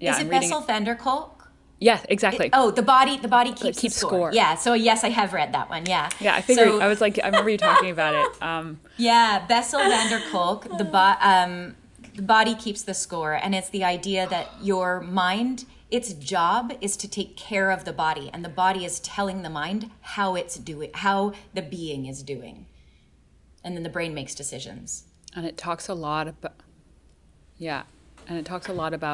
Is it Bessel Van der Kolk? Yeah, exactly. The body keeps score. Yeah, so yes, I have read that one. Yeah. Yeah, I figured. I was like, I remember you talking about it. Yeah, Bessel Van der Kolk. The body keeps the score, and it's the idea that your mind, its job is to take care of the body, and the body is telling the mind how it's doing, how the being is doing, and then the brain makes decisions. And it talks a lot about,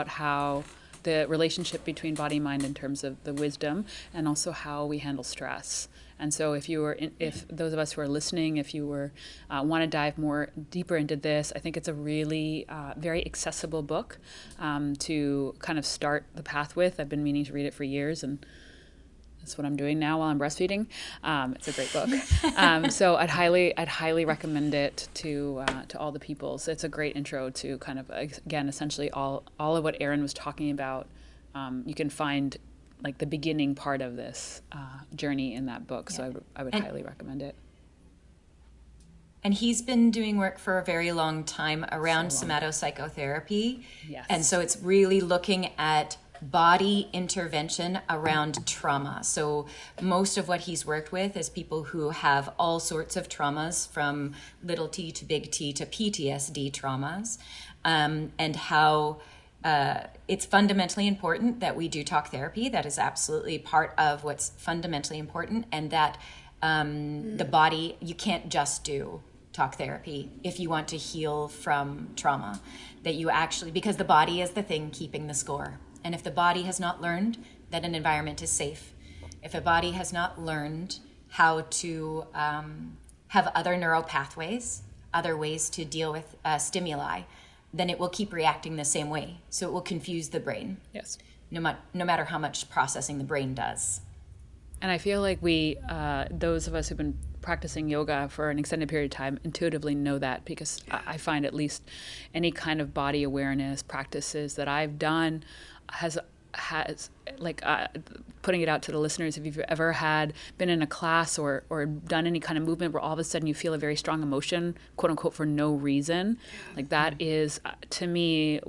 how the relationship between body and mind in terms of the wisdom, and also how we handle stress. And so if those of us who are listening, if you want to dive more deeper into this, I think it's a really very accessible book to kind of start the path with. I've been meaning to read it for years, and that's what I'm doing now while I'm breastfeeding. It's a great book. So I'd highly recommend it to all the people. So it's a great intro to kind of, again, essentially all of what Erin was talking about. You can find like the beginning part of this journey in that book. So I would highly recommend it. And he's been doing work for a very long time around somatopsychotherapy. Yes. And so it's really looking at body intervention around trauma. So most of what he's worked with is people who have all sorts of traumas, from little t to big T to PTSD traumas, and how it's fundamentally important that we do talk therapy. That is absolutely part of what's fundamentally important, and that the body, you can't just do talk therapy if you want to heal from trauma. That you actually, because the body is the thing keeping the score. And if the body has not learned that an environment is safe, if a body has not learned how to have other neural pathways, other ways to deal with stimuli, then it will keep reacting the same way. So it will confuse the brain. Yes. No matter how much processing the brain does. And I feel like we, those of us who've been practicing yoga for an extended period of time, intuitively know that, because I find at least any kind of body awareness practices that I've done has like, putting it out to the listeners, if you've ever been in a class or done any kind of movement where all of a sudden you feel a very strong emotion, quote unquote, for no reason, like that is, to me,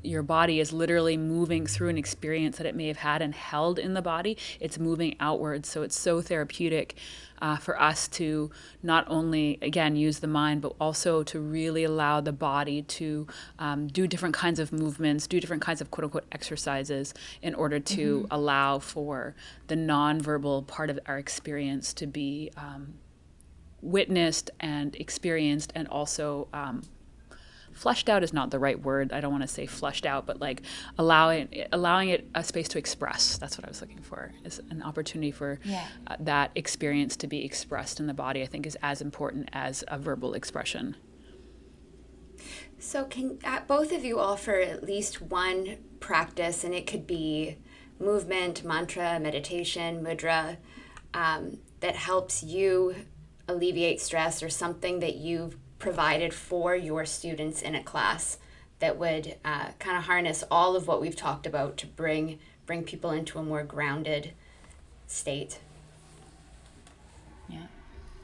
your body is literally moving through an experience that it may have had and held in the body. It's moving outwards. So it's so therapeutic for us to not only, again, use the mind, but also to really allow the body to do different kinds of movements, do different kinds of quote unquote exercises in order to allow for the nonverbal part of our experience to be witnessed and experienced, and also fleshed out is not the right word. I don't want to say fleshed out, but like allowing it a space to express. That's what I was looking for, is an opportunity for that experience to be expressed in the body, I think is as important as a verbal expression. So can both of you offer at least one practice, and it could be movement, mantra, meditation, mudra, that helps you alleviate stress, or something that you've provided for your students in a class that would kind of harness all of what we've talked about to bring people into a more grounded state? Yeah.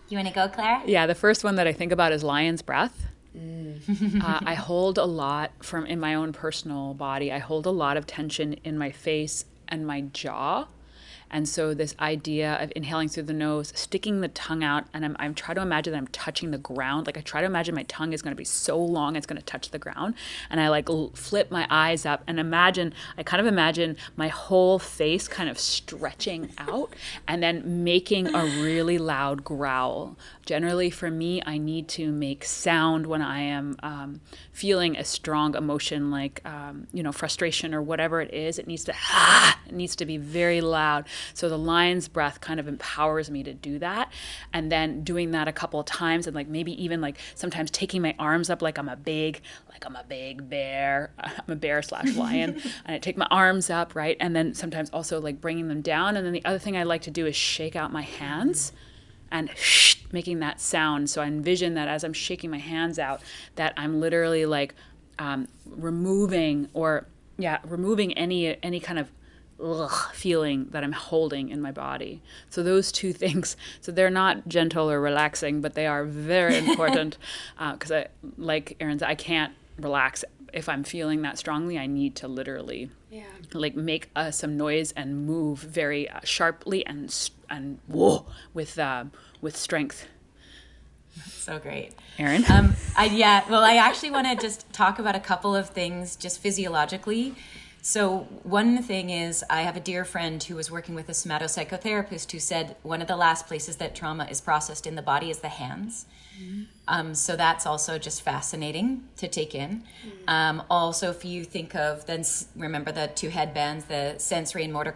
You want to go, Clara? Yeah, the first one that I think about is lion's breath. I hold a lot in my own personal body. I hold a lot of tension in my face and my jaw. And so this idea of inhaling through the nose, sticking the tongue out, and I'm trying to imagine that I'm touching the ground. Like I try to imagine my tongue is going to be so long it's going to touch the ground. And I like flip my eyes up and I kind of imagine my whole face kind of stretching out and then making a really loud growl. Generally for me, I need to make sound when I am feeling a strong emotion, like frustration or whatever it is. It needs to be very loud. So the lion's breath kind of empowers me to do that. And then doing that a couple of times, and like maybe even like sometimes taking my arms up like I'm a big bear. I'm a bear / lion. And I take my arms up, right? And then sometimes also like bringing them down. And then the other thing I like to do is shake out my hands and making that sound. So I envision that as I'm shaking my hands out, that I'm literally like removing any kind of feeling that I'm holding in my body. So those two things, so they're not gentle or relaxing, but they are very important, because like Erin said, I can't relax if I'm feeling that strongly. I need to literally like make some noise and move very sharply and with strength. So great. Erin? I actually want to just talk about a couple of things just physiologically. So one thing is, I have a dear friend who was working with a somatopsychotherapist who said one of the last places that trauma is processed in the body is the hands. So that's also just fascinating to take in. Also, if you think of, then remember the two headbands, the sensory and motor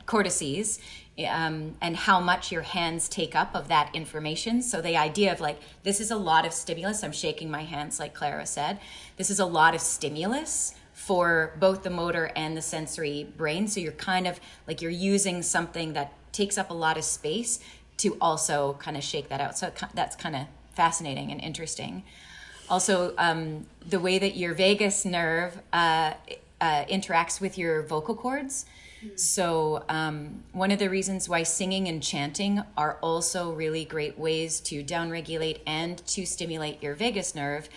cortices, and how much your hands take up of that information. So the idea of like, this is a lot of stimulus. I'm shaking my hands like Clara said. This is a lot of stimulus for both the motor and the sensory brain. So you're kind of like, you're using something that takes up a lot of space to also kind of shake that out. So that's kind of fascinating and interesting. Also, the way that your vagus nerve interacts with your vocal cords. So one of the reasons why singing and chanting are also really great ways to downregulate and to stimulate your vagus nerve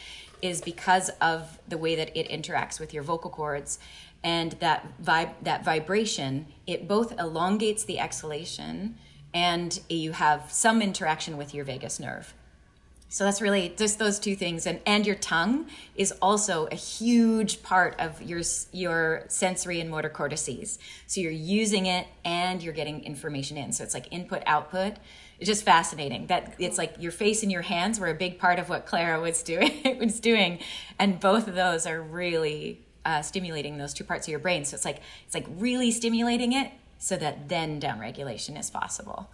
is because of the way that it interacts with your vocal cords, and that vibration, it both elongates the exhalation and you have some interaction with your vagus nerve. So that's really just those two things. And your tongue is also a huge part of your sensory and motor cortices. So you're using it and you're getting information in. So it's like input, output. It's just fascinating that it's like your face and your hands were a big part of what Clara was doing. And both of those are really stimulating those two parts of your brain. So it's like really stimulating it so that then downregulation is possible.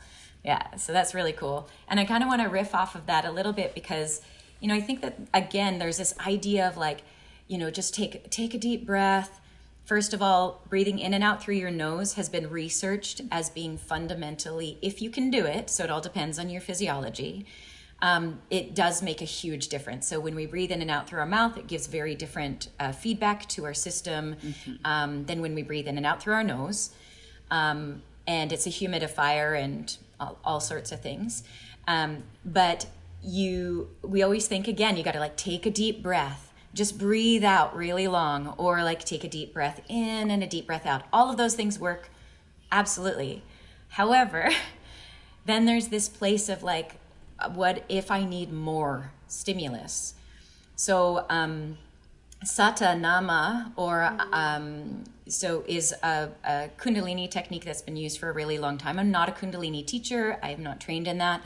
Yeah, so that's really cool. And I kind of want to riff off of that a little bit because, I think that, again, there's this idea of like, just take a deep breath. First of all, breathing in and out through your nose has been researched as being fundamentally, if you can do it, so it all depends on your physiology, it does make a huge difference. So when we breathe in and out through our mouth, it gives very different feedback to our system than when we breathe in and out through our nose. And it's a humidifier and all sorts of things. But we always think, again, you got to like take a deep breath, just breathe out really long, or like take a deep breath in and a deep breath out. All of those things work absolutely. However, then there's this place of like, what if I need more stimulus? So Sata Nama, or so is a Kundalini technique that's been used for a really long time. I'm not a Kundalini teacher. I am not trained in that,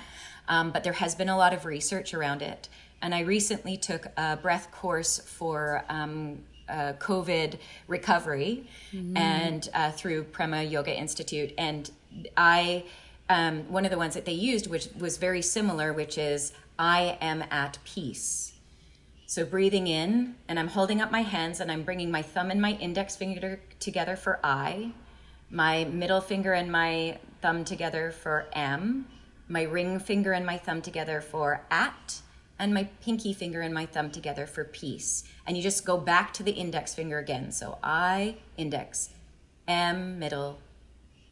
but there has been a lot of research around it. And I recently took a breath course for COVID recovery and through Prema Yoga Institute. And one of the ones that they used, which was very similar, which is I am at peace. So breathing in, and I'm holding up my hands and I'm bringing my thumb and my index finger together for I, my middle finger and my thumb together for am, my ring finger and my thumb together for at, and my pinky finger and my thumb together for peace. And you just go back to the index finger again. So I, index, am, middle,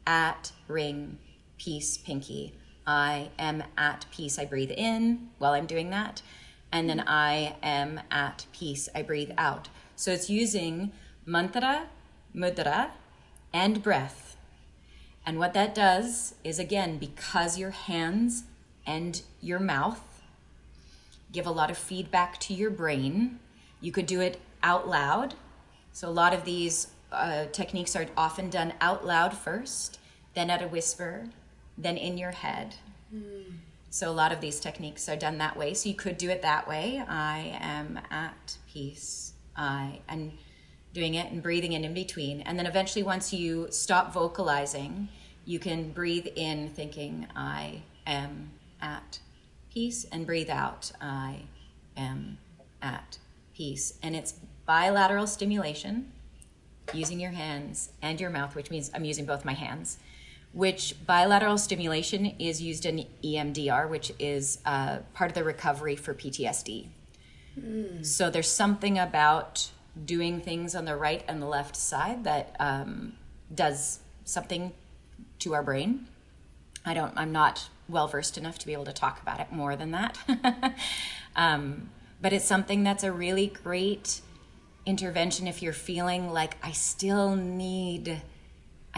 at, ring, peace, pinky. I am at peace. I breathe in while I'm doing that. And then I am at peace. I breathe out. So it's using mantra, mudra, and breath. And what that does is, again, because your hands and your mouth give a lot of feedback to your brain, you could do it out loud. So a lot of these techniques are often done out loud first, then at a whisper, then in your head. So a lot of these techniques are done that way. So you could do it that way. I am at peace. And doing it and breathing in between. And then eventually once you stop vocalizing, you can breathe in thinking I am at peace, and breathe out I am at peace. And it's bilateral stimulation using your hands and your mouth, which means I'm using both my hands. Which bilateral stimulation is used in EMDR, which is part of the recovery for PTSD. So there's something about doing things on the right and the left side that does something to our brain. I'm not well versed enough to be able to talk about it more than that. But it's something that's a really great intervention if you're feeling like I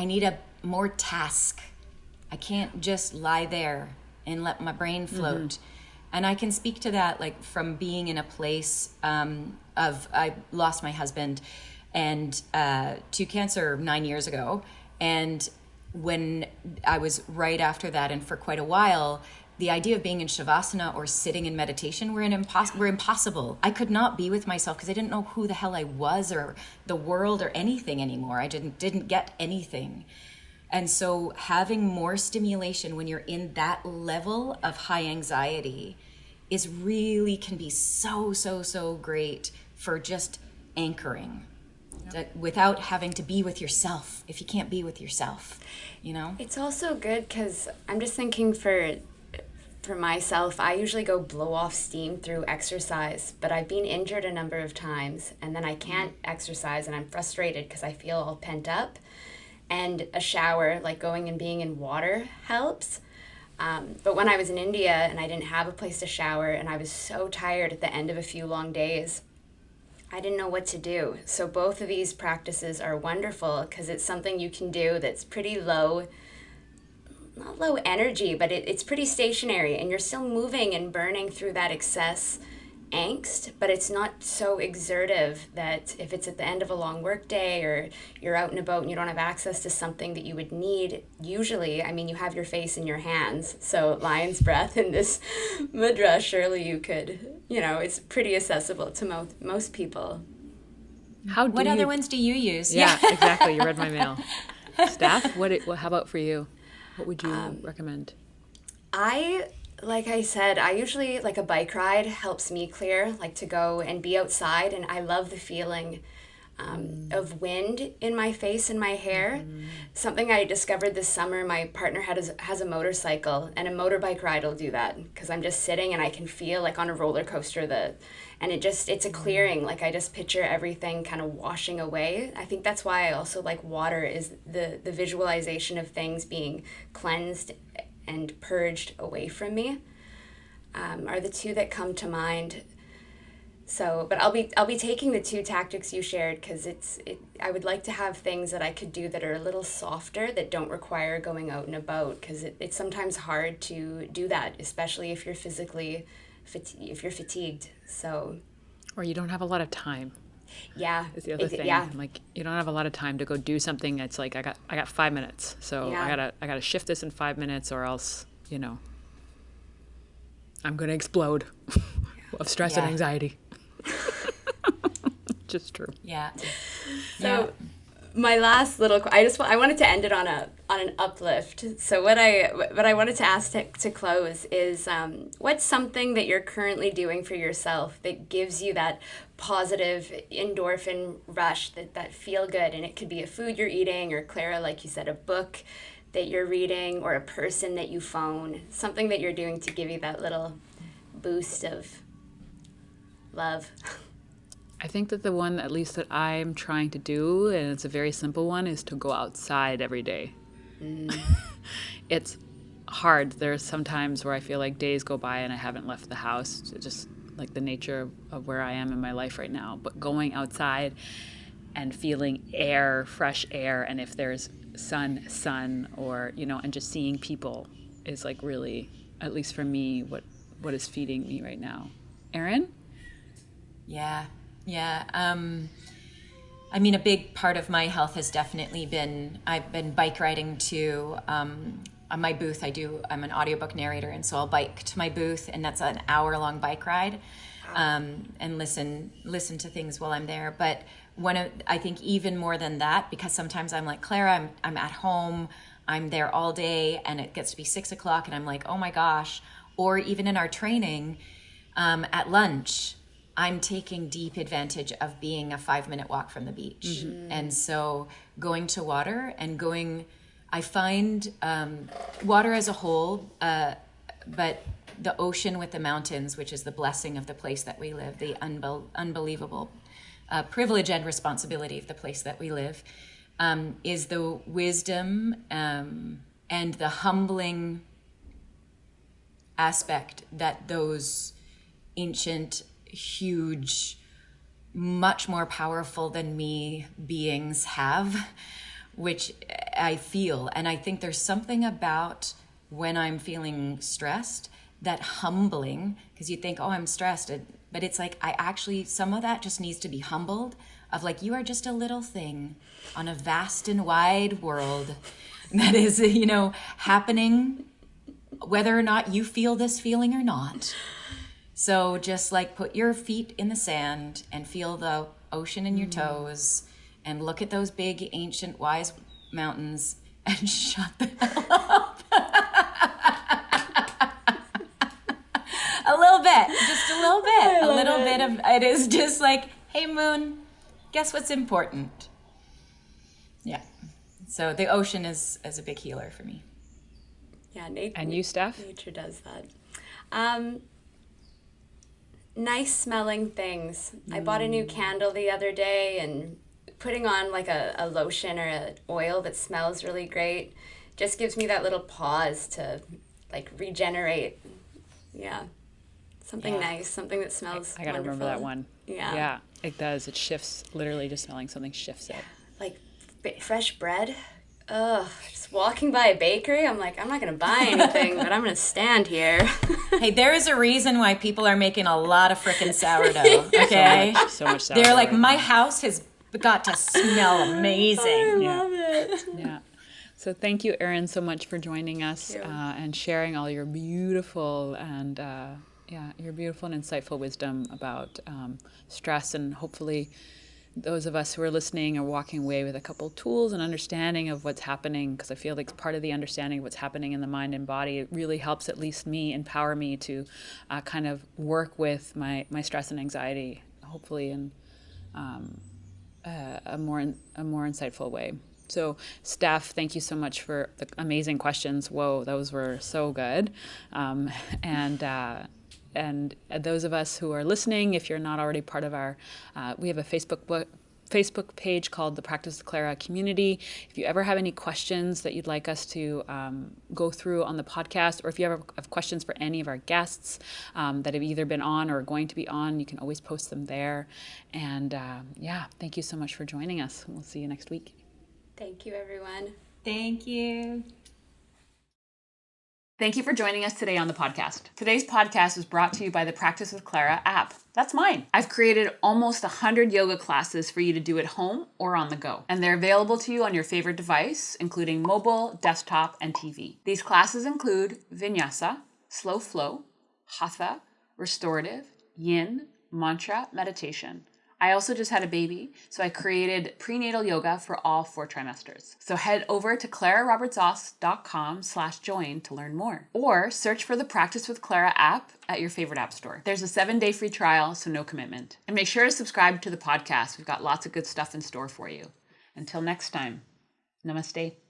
need a more task. I can't just lie there and let my brain float. And I can speak to that like from being in a place I lost my husband and to cancer 9 years ago. And when I was right after that and for quite a while, the idea of being in Shavasana or sitting in meditation were impossible. I could not be with myself because I didn't know who the hell I was or the world or anything anymore. I didn't get anything. And so having more stimulation when you're in that level of high anxiety can be so great for just anchoring. That without having to be with yourself, if you can't be with yourself, It's also good because I'm just thinking for myself, I usually go blow off steam through exercise, but I've been injured a number of times and then I can't exercise and I'm frustrated because I feel all pent up. And a shower, like going and being in water, helps. But when I was in India and I didn't have a place to shower and I was so tired at the end of a few long days, I didn't know what to do. So both of these practices are wonderful because it's something you can do that's pretty low, not low energy, but it's pretty stationary, and you're still moving and burning through that excess angst, but it's not so exertive that if it's at the end of a long work day or you're out and about and you don't have access to something that you would need, usually, I mean, you have your face in your hands, so lion's breath in this mudra, surely you could, it's pretty accessible to most people. What other ones do you use? Yeah, exactly. You read my mail. Steph, how about for you? What would you recommend? Like I said, I usually, like a bike ride helps me clear, like to go and be outside. And I love the feeling of wind in my face and my hair. Something I discovered this summer, my partner has a motorcycle, and a motorbike ride will do that because I'm just sitting and I can feel like on a roller coaster and it's a clearing. Like I just picture everything kind of washing away. I think that's why I also like water, is the visualization of things being cleansed and purged away from me, are the two that come to mind. So, but I'll be taking the two tactics you shared because I would like to have things that I could do that are a little softer, that don't require going out and about, because it's sometimes hard to do that, especially if you're fatigued. So, or you don't have a lot of time. Yeah, is the other thing. Yeah, like you don't have a lot of time to go do something that's like I got 5 minutes, so yeah. I gotta shift this in 5 minutes, or else I'm gonna explode of stress and anxiety. Just true. Yeah. So my last I wanted to end it on an uplift. So what I wanted to ask to close is what's something that you're currently doing for yourself that gives you that positive endorphin rush, that feel good? And it could be a food you're eating, or Clara, like you said, a book that you're reading, or a person that you phone, something that you're doing to give you that little boost of love. I think that the one, at least that I'm trying to do, and it's a very simple one, is to go outside every day. It's hard. There's some times where I feel like days go by and I haven't left the house, just like the nature of where I am in my life right now. But going outside and feeling air, fresh air, and if there's sun, or, and just seeing people is like really, at least for me, what is feeding me right now. Erin? Yeah. I mean, a big part of my health has definitely been, I've been bike riding to my booth. I'm an audiobook narrator, and so I'll bike to my booth, and that's an hour-long bike ride, and listen to things while I'm there. But I think even more than that, because sometimes I'm like, Clara, I'm at home, I'm there all day, and it gets to be 6 o'clock, and I'm like, oh my gosh. Or even in our training, at lunch, I'm taking deep advantage of being a 5-minute walk from the beach. Mm-hmm. And so going to water and I find water as a whole, but the ocean with the mountains, which is the blessing of the place that we live, the unbelievable privilege and responsibility of the place that we live, is the wisdom and the humbling aspect that those ancient, huge, much more powerful than me beings have, which I feel. And I think there's something about when I'm feeling stressed, that humbling, because you think, oh, I'm stressed. But it's like, some of that just needs to be humbled, of like, you are just a little thing on a vast and wide world that is, happening, whether or not you feel this feeling or not. So just like put your feet in the sand and feel the ocean in your toes, and look at those big, ancient, wise mountains, and shut the hell up. A little bit, just a little bit. A little bit of it is just like, hey, moon, guess what's important? Yeah. So the ocean is a big healer for me. Yeah, and you, Steph? Nature does that. Nice smelling things. I bought a new candle the other day, and putting on like a lotion or an oil that smells really great just gives me that little pause to like regenerate. Yeah. Something nice, something that smells I gotta remember that one. Yeah. Yeah, it does. It shifts, literally just smelling something shifts it. Like fresh bread. Ugh, just walking by a bakery, I'm like, I'm not going to buy anything, but I'm going to stand here. Hey, there is a reason why people are making a lot of frickin' sourdough, okay? So much sourdough. They're like, my house has got to smell amazing. I love it. Yeah. So thank you, Erin, so much for joining us and sharing all your beautiful and your beautiful and insightful wisdom about stress, and hopefully those of us who are listening are walking away with a couple tools and understanding of what's happening, because I feel like part of the understanding of what's happening in the mind and body, it really helps at least me, empower me to kind of work with my stress and anxiety, hopefully in a more insightful way. So, Steph, thank you so much for the amazing questions. Whoa, those were so good. And those of us who are listening, if you're not already part of our, we have a Facebook page called the Practice with Clara Community. If you ever have any questions that you'd like us to go through on the podcast, or if you ever have questions for any of our guests that have either been on or are going to be on, you can always post them there. And thank you so much for joining us. We'll see you next week. Thank you, everyone. Thank you. Thank you for joining us today on the podcast. Today's podcast is brought to you by the Practice with Clara app. That's mine. I've created almost 100 yoga classes for you to do at home or on the go. And they're available to you on your favorite device, including mobile, desktop, and TV. These classes include Vinyasa, slow flow, Hatha, Restorative, Yin, Mantra, meditation. I also just had a baby, so I created prenatal yoga for all 4 trimesters. So head over to clararobertsoss.com/join to learn more. Or search for the Practice with Clara app at your favorite app store. There's a 7-day free trial, so no commitment. And make sure to subscribe to the podcast. We've got lots of good stuff in store for you. Until next time, namaste.